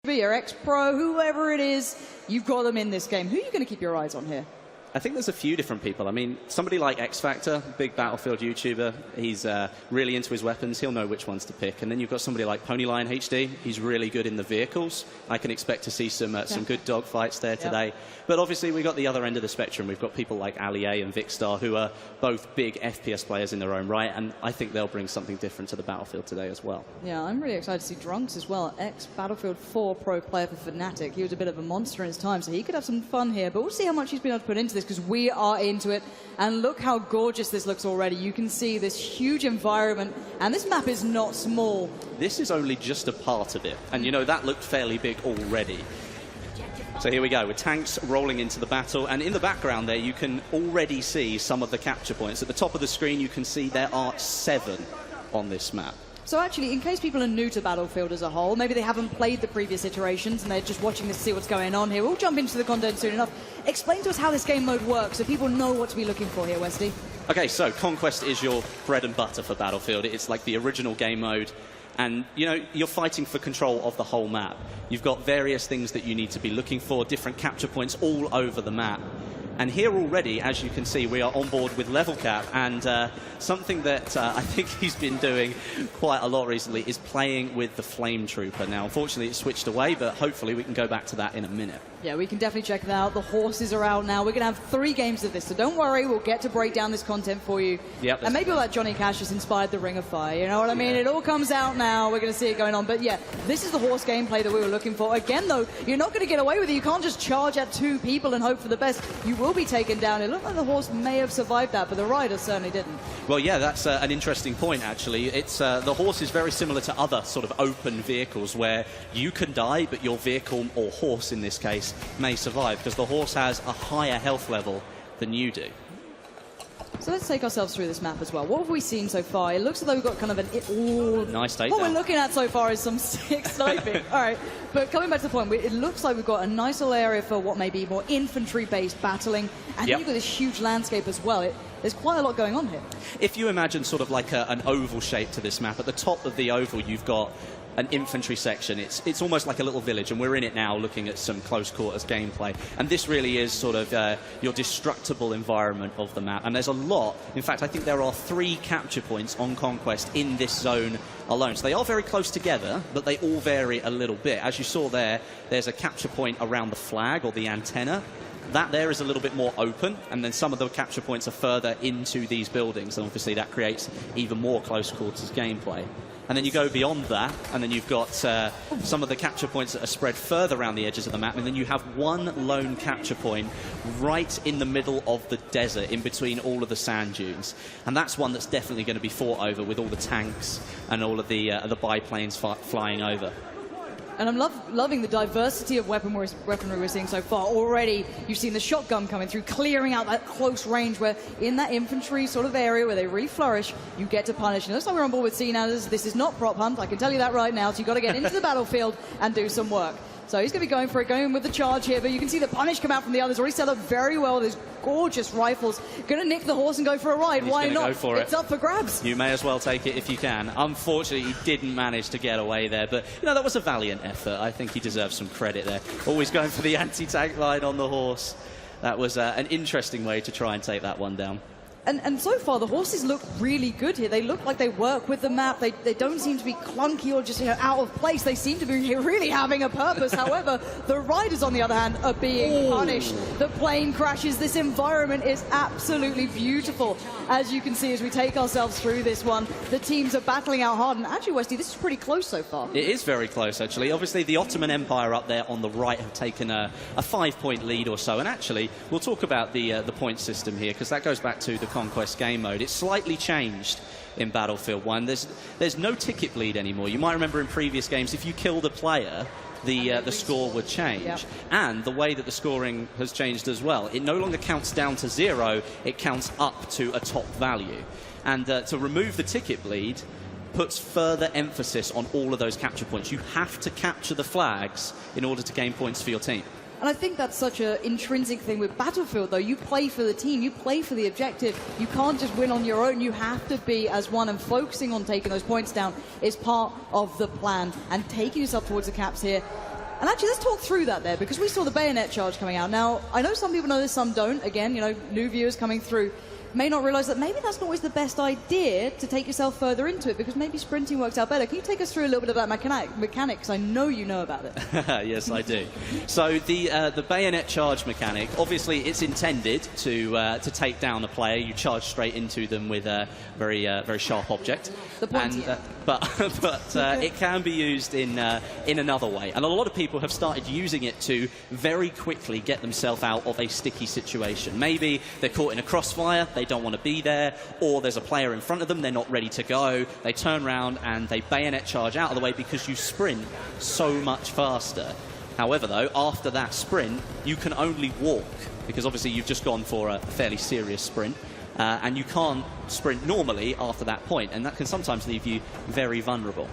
Your X-Pro, whoever it is, you've got them in this game. Who are you going to keep your eyes on here? I think there's a few different people. I mean, somebody like X Factor, big Battlefield YouTuber, he's really into his weapons. He'll know which ones to pick. And then you've got somebody like Ponylion HD. He's really good in the vehicles. I can expect to see some good dogfights there today. But obviously, we've got the other end of the spectrum. We've got people like Ali-A and Vikkstar, who are both big FPS players in their own right. And I think they'll bring something different to the Battlefield today as well. Yeah, I'm really excited to see Drunks as well. Ex-Battlefield 4 pro player for Fnatic. He was a bit of a monster in his time, so he could have some fun here. But we'll see how much he's been able to put into this, because we are into it. And look how gorgeous this looks already. You can see this huge environment, and this map is not small. This is only just a part of it. And, you know, that looked fairly big already. So here we go, with tanks rolling into the battle, and in the background there you can already see some of the capture points. At the top of the screen you can see there are 7 on this map. So actually, in case people are new to Battlefield as a whole, maybe they haven't played the previous iterations and they're just watching this to see what's going on here, we'll jump into the content soon enough. Explain to us how this game mode works so people know what to be looking for here, Westy. Okay, so Conquest is your bread and butter for Battlefield. It's like the original game mode. And, you know, you're fighting for control of the whole map. You've got various things that you need to be looking for, different capture points all over the map. And here already, as you can see, we are on board with Level Cap, and something that I think he's been doing quite a lot recently is playing with the Flame Trooper. Now, unfortunately, it's switched away, but hopefully we can go back to that in a minute. Yeah, we can definitely check that out. The horses are out now. We're going to have 3 games of this, so don't worry. We'll get to break down this content for you. Yep, and maybe we'll let Johnny Cash has inspired the Ring of Fire. You know what I mean? It all comes out now. We're going to see it going on. But yeah, this is the horse gameplay that we were looking for. Again, though, you're not going to get away with it. You can't just charge at 2 people and hope for the best. You will be taken down. It looked like the horse may have survived that, but the rider certainly didn't. Well, yeah, that's an interesting point, actually. It's the horse is very similar to other sort of open vehicles where you can die, but your vehicle, or horse in this case, may survive, because the horse has a higher health level than you do. So let's take ourselves through this map as well. What have we seen so far? It looks as though we've got kind of an... Nice takedown. What we're looking at so far is some sick sniping. All right, but coming back to the point, it looks like we've got a nice little area for what may be more infantry-based battling, and you've got this huge landscape as well. There's quite a lot going on here. If you imagine sort of like an oval shape to this map, at the top of the oval you've got an infantry section. It's almost like a little village, and we're in it now looking at some close quarters gameplay. And this really is sort of your destructible environment of the map. And there's a lot. In fact, I think there are 3 capture points on Conquest in this zone alone. So they are very close together, but they all vary a little bit. As you saw there, there's a capture point around the flag or the antenna. That there is a little bit more open, and then some of the capture points are further into these buildings, and obviously that creates even more close quarters gameplay. And then you go beyond that, and then you've got some of the capture points that are spread further around the edges of the map, and then you have one lone capture point right in the middle of the desert, in between all of the sand dunes. And that's one that's definitely going to be fought over with all the tanks and all of the biplanes flying over. And I'm loving the diversity of weaponry we're seeing so far. Already, you've seen the shotgun coming through, clearing out that close range where in that infantry sort of area where they really flourish, you get to punish. And it looks like we're on board with CNAS. This is not prop hunt, I can tell you that right now. So you've got to get into the battlefield and do some work. So he's going to be going for it, going with the charge here, but you can see the punish come out from the others. Already set up very well with his gorgeous rifles. Going to nick the horse and go for a ride. Why not? Go for it. It's up for grabs. You may as well take it if you can. Unfortunately, he didn't manage to get away there, but you know, that was a valiant effort. I think he deserves some credit there. Always going for the anti-tank line on the horse. That was an interesting way to try and take that one down. And so far, the horses look really good here. They look like they work with the map. They don't seem to be clunky or just out of place. They seem to be really having a purpose. However, the riders, on the other hand, are being punished. The plane crashes. This environment is absolutely beautiful. As you can see, as we take ourselves through this one, the teams are battling out hard. And actually, Westy, this is pretty close so far. It is very close, actually. Obviously, the Ottoman Empire up there on the right have taken a 5-point lead or so. And actually, we'll talk about the point system here, because that goes back to the Conquest game mode. It's slightly changed in Battlefield 1. There's no ticket bleed anymore. You might remember in previous games, if you killed a player, the score would change. And the way that the scoring has changed as well. It no longer counts down to 0, it counts up to a top value. And to remove the ticket bleed puts further emphasis on all of those capture points. You have to capture the flags in order to gain points for your team. And I think that's such an intrinsic thing with Battlefield, though. You play for the team, you play for the objective. You can't just win on your own. You have to be as one, and focusing on taking those points down is part of the plan. And taking yourself towards the caps here, And actually, let's talk through that there, because we saw the bayonet charge coming out. Now, I know some people know this, some don't. Again, you know, new viewers coming through may not realize that maybe that's not always the best idea to take yourself further into it, because maybe sprinting works out better. Can you take us through a little bit of that mechanic? Because I know you know about it. Yes, I do. So the bayonet charge mechanic, obviously, it's intended to take down a player. You charge straight into them with a very sharp object. The pointy. But it can be used in another way, and a lot of people have started using it to very quickly get themselves out of a sticky situation. Maybe they're caught in a crossfire, they don't want to be there, or there's a player in front of them, they're not ready to go. They turn around and they bayonet charge out of the way because you sprint so much faster. However, though, after that sprint, you can only walk, because obviously you've just gone for a fairly serious sprint. And you can't sprint normally after that point, and that can sometimes leave you very vulnerable.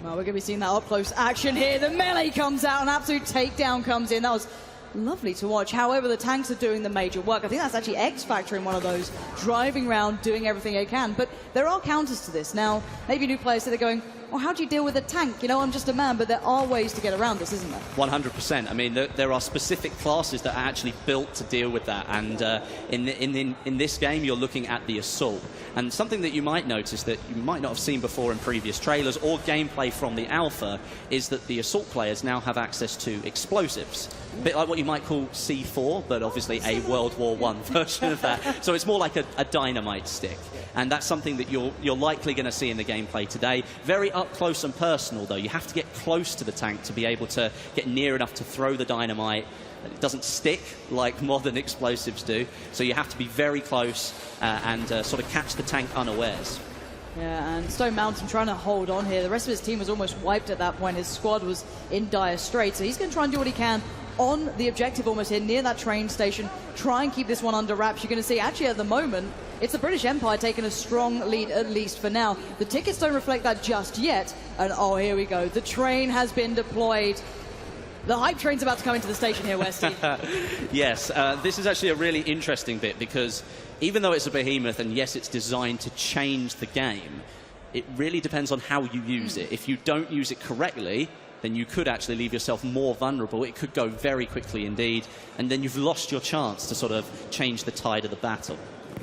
Well, we're going to be seeing that up-close action here. The melee comes out, an absolute takedown comes in. That was lovely to watch. However, the tanks are doing the major work. I think that's actually X Factor in one of those, driving around, doing everything they can. But there are counters to this. Now, maybe new players say they're going, well, how do you deal with a tank? You know, I'm just a man, but there are ways to get around this, isn't there? 100%. I mean, there are specific classes that are actually built to deal with that. And in this game, you're looking at the Assault. And something that you might notice that you might not have seen before in previous trailers or gameplay from the alpha is that the Assault players now have access to explosives. A bit like what you might call C4, but obviously a World War I version of that. So it's more like a dynamite stick. And that's something that you're likely going to see in the gameplay today. Very up close and personal, though. You have to get close to the tank to be able to get near enough to throw the dynamite. It doesn't stick like modern explosives do, so you have to be very close and sort of catch the tank unawares. Yeah, and Stone Mountain trying to hold on here. The rest of his team was almost wiped at that point. His squad was in dire straits, so he's going to try and do what he can on the objective almost here, near that train station. Try and keep this one under wraps. You're going to see, actually, at the moment, it's the British Empire taking a strong lead, at least for now. The tickets don't reflect that just yet. And, oh, here we go. The train has been deployed. The hype train's about to come into the station here, Westy. Yes, this is actually a really interesting bit, because even though it's a behemoth, and yes, it's designed to change the game, it really depends on how you use it. If you don't use it correctly, then you could actually leave yourself more vulnerable. It could go very quickly indeed, and then you've lost your chance to sort of change the tide of the battle.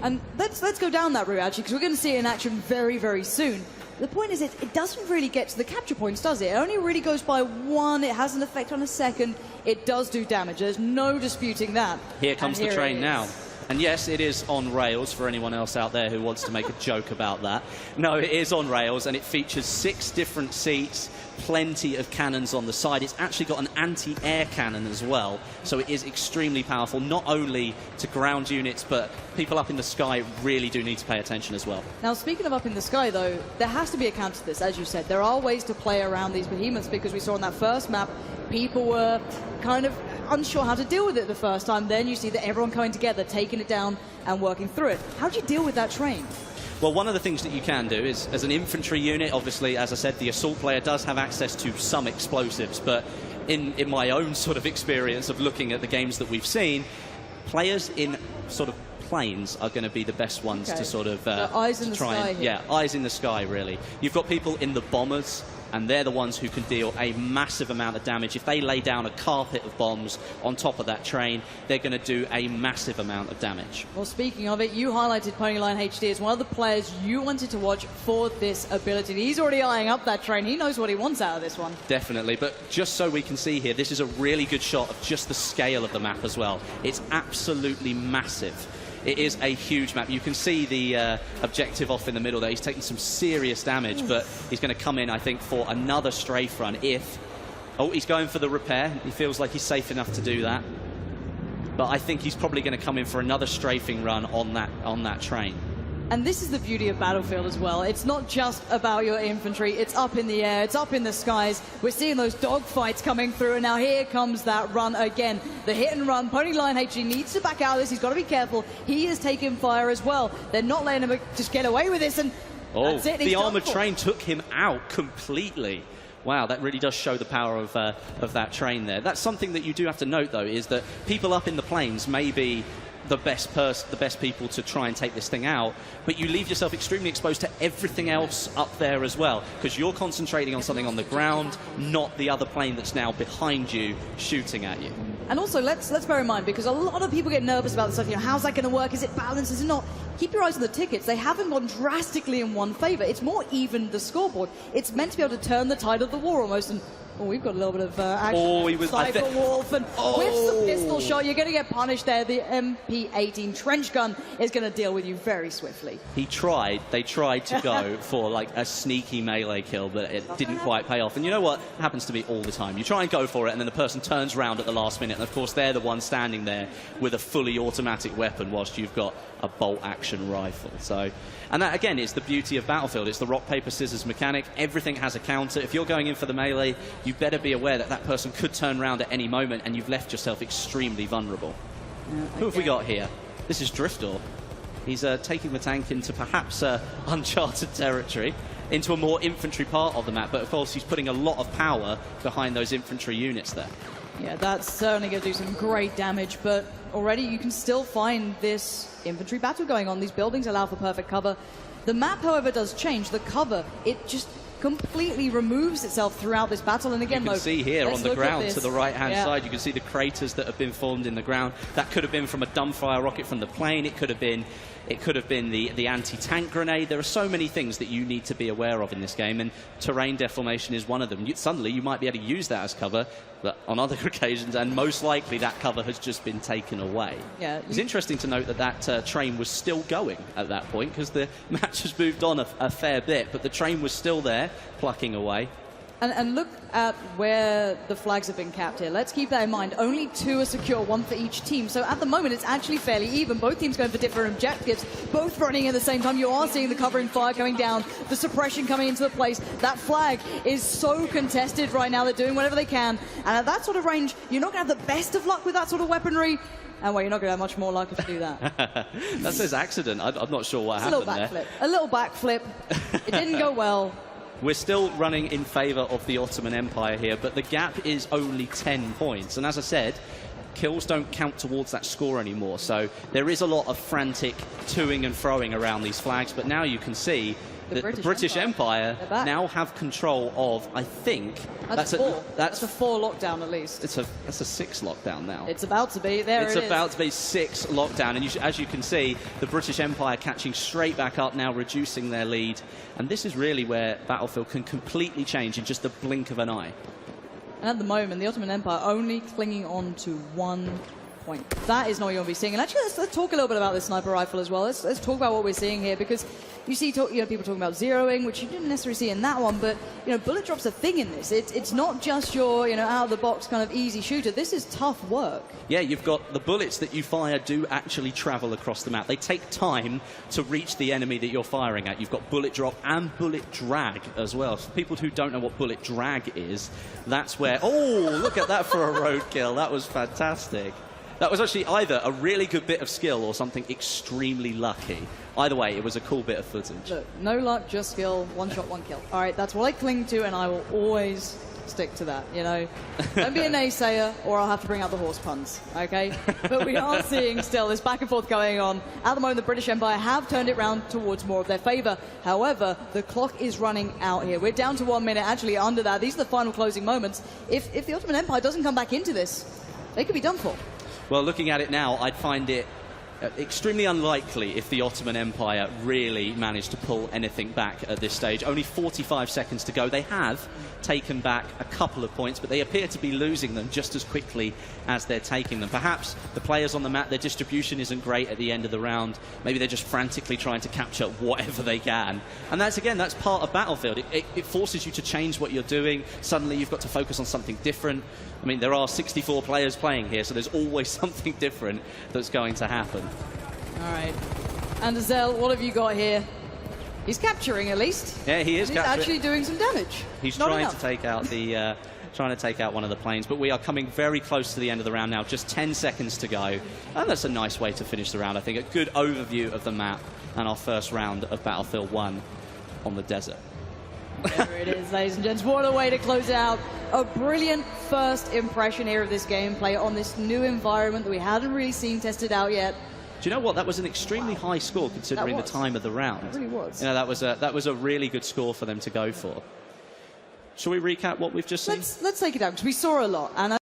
And let's go down that route, actually, because we're going to see it in action very, very soon. The point is, it doesn't really get to the capture points, does it? It only really goes by one. It has an effect on a second. It does do damage. There's no disputing that. Here comes the train now. And yes, it is on rails for anyone else out there who wants to make a joke about that. No, it is on rails, and it features 6 different seats, plenty of cannons on the side. It's actually got an anti-air cannon as well, so it is extremely powerful, not only to ground units, but people up in the sky really do need to pay attention as well. Now, speaking of up in the sky, though, there has to be a counter to this, as you said. There are ways to play around these behemoths, because we saw on that first map, people were kind of unsure how to deal with it the first time. Then you see that everyone coming together, taking it down and working through it. How do you deal with that train? Well, one of the things that you can do is, as an infantry unit, obviously, as I said, the Assault player does have access to some explosives, but in my own sort of experience of looking at the games that we've seen, players in sort of planes are going to be the best ones to sort of eyes in the sky here. Yeah, eyes in the sky, really. You've got people in the bombers, and they're the ones who can deal a massive amount of damage. If they lay down a carpet of bombs on top of that train, they're going to do a massive amount of damage. Well, speaking of it, you highlighted Ponyline HD as one of the players you wanted to watch for this ability. He's already eyeing up that train. He knows what he wants out of this one. Definitely, but just so we can see here, this is a really good shot of just the scale of the map as well. It's absolutely massive. It is a huge map. You can see the objective off in the middle there. He's taking some serious damage, but he's going to come in, I think, for another strafe run if... Oh, he's going for the repair. He feels like he's safe enough to do that. But I think he's probably going to come in for another strafing run on that train. And this is the beauty of Battlefield as well. It's not just about your infantry. It's up in the air. It's up in the skies. We're seeing those dogfights coming through. And now here comes that run again. The hit and run. Ponyline HD needs to back out of this. He's got to be careful. He is taking fire as well. They're not letting him just get away with this. And that's it. The armored train took him out completely. Wow, that really does show the power of that train there. That's something that you do have to note, though, is that people up in the planes may be the best people to try and take this thing out, but you leave yourself extremely exposed to everything else up there as well, because you're concentrating on something on the ground, not the other plane that's now behind you shooting at you. And also, let's bear in mind, because a lot of people get nervous about this stuff, you know, how's that going to work? Is it balanced? Is it not? Keep your eyes on the tickets. They haven't gone drastically in one favor. It's more even, the scoreboard. It's meant to be able to turn the tide of the war almost. And oh, we've got a little bit of action. Cyberwolf and whiffs the pistol shot. You're going to get punished there. The MP18 trench gun is going to deal with you very swiftly. They tried to go for like a sneaky melee kill, but it didn't quite pay off. And you know what? It happens to me all the time. You try and go for it, and then the person turns around at the last minute, and of course they're the one standing there with a fully automatic weapon whilst you've got a bolt-action rifle. So, and that again is the beauty of Battlefield. It's the rock, paper, scissors mechanic. Everything has a counter. If you're going in for the melee, you better be aware that that person could turn around at any moment, and you've left yourself extremely vulnerable. Who have we got here? This is Driftor. He's taking the tank into perhaps uncharted territory, into a more infantry part of the map, but of course he's putting a lot of power behind those infantry units there. Yeah, that's certainly going to do some great damage, but already you can still find this infantry battle going on. These buildings allow for perfect cover. The map, however, does change. The cover, it just completely removes itself throughout this battle. And again, you can see here on the ground to the right-hand yeah. side, you can see the craters that have been formed in the ground. That could have been from a dumbfire rocket from the plane. It could have been the anti-tank grenade. There are so many things that you need to be aware of in this game, and terrain deformation is one of them. Suddenly, you might be able to use that as cover, but on other occasions, and most likely that cover has just been taken away. Yeah, it's interesting to note that that train was still going at that point, because the match has moved on a fair bit, but the train was still there, plucking away. And look at where the flags have been capped here. Let's keep that in mind. Only 2 are secure, 1 for each team. So at the moment, it's actually fairly even. Both teams going for different objectives, both running at the same time. You are seeing the covering fire coming down, the suppression coming into the place. That flag is so contested right now. They're doing whatever they can. And at that sort of range, you're not going to have the best of luck with that sort of weaponry. And well, you're not going to have much more luck if you do that. That says accident. I'm not sure what happened there. A little backflip. It didn't go well. We're still running in favour of the Ottoman Empire here, but the gap is only 10 points. And as I said, kills don't count towards that score anymore. So there is a lot of frantic toing and froing around these flags, but now you can see that the British Empire now have control of, I think... That's a 4 lockdown at least. That's a 6 lockdown now. It's about to be. It's about to be 6 lockdown. And as you can see, the British Empire catching straight back up now, reducing their lead. And this is really where Battlefield can completely change in just the blink of an eye. And at the moment, the Ottoman Empire only clinging on to 1 point. That is not what you're going to be seeing. And actually, let's talk a little bit about this sniper rifle as well. Let's talk about what we're seeing here, because you see people talking about zeroing, which you didn't necessarily see in that one, but bullet drop's a thing in this. It's not just your out of the box kind of easy shooter. This is tough work. Yeah, you've got the bullets that you fire do actually travel across the map. They take time to reach the enemy that you're firing at. You've got bullet drop and bullet drag as well. For people who don't know what bullet drag is, that's where... Oh, look at that for a roadkill. That was fantastic. That was actually either a really good bit of skill or something extremely lucky. Either way, it was a cool bit of footage. Look, no luck, just skill, 1 shot, 1 kill. All right, that's what I cling to, and I will always stick to that, Don't be a naysayer, or I'll have to bring out the horse puns, okay? But we are seeing still this back and forth going on. At the moment, the British Empire have turned it round towards more of their favour. However, the clock is running out here. We're down to 1 minute, actually under that. These are the final closing moments. If the Ottoman Empire doesn't come back into this, they could be done for. Well, looking at it now, I'd find it extremely unlikely if the Ottoman Empire really managed to pull anything back at this stage. Only 45 seconds to go. They have taken back a couple of points, but they appear to be losing them just as quickly as they're taking them. Perhaps the players on the map, their distribution isn't great at the end of the round. Maybe they're just frantically trying to capture whatever they can. And that's part of Battlefield. It forces you to change what you're doing. Suddenly you've got to focus on something different. I mean, there are 64 players playing here, so there's always something different that's going to happen. All right. And Azel, what have you got here? He's capturing, at least. Yeah, he is capturing. He's actually doing some damage. He's trying to take out the... trying to take out one of the planes, but we are coming very close to the end of the round now. Just 10 seconds to go. And that's a nice way to finish the round, I think. A good overview of the map and our first round of Battlefield 1 on the desert. There it is, ladies and gents. What a way to close it out. a brilliant first impression here of this gameplay on this new environment that we hadn't really seen tested out yet. Do you know what? That was an extremely high score considering the time of the round. It really was. You know, that was a really good score for them to go for. Shall we recap what we've just seen? Let's take it out, because we saw a lot. And